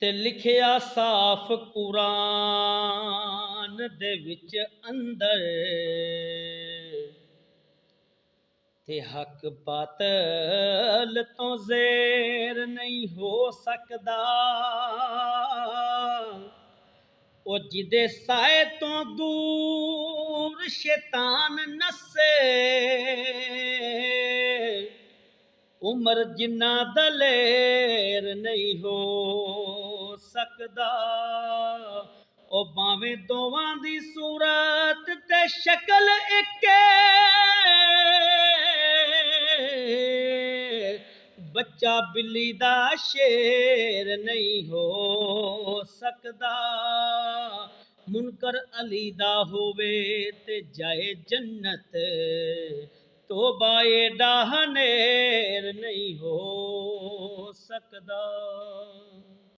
ते लिखिया साफ कुरान दे विच अंदर ते हक बातल तो ज़ेर नहीं हो सकदा। ओ जिदे साए तो दूर शैतान नस्से उमर जिन्ना दलेर नहीं हो सकदा। ओ भावें दोवां दी सूरत ते शक्ल इक्के बच्चा बिल्ली दा शेर नहीं हो सकदा। मुनकर अली दा होवे ते जाए जन्नत तोबा एडा हनेर नहीं हो सकदा।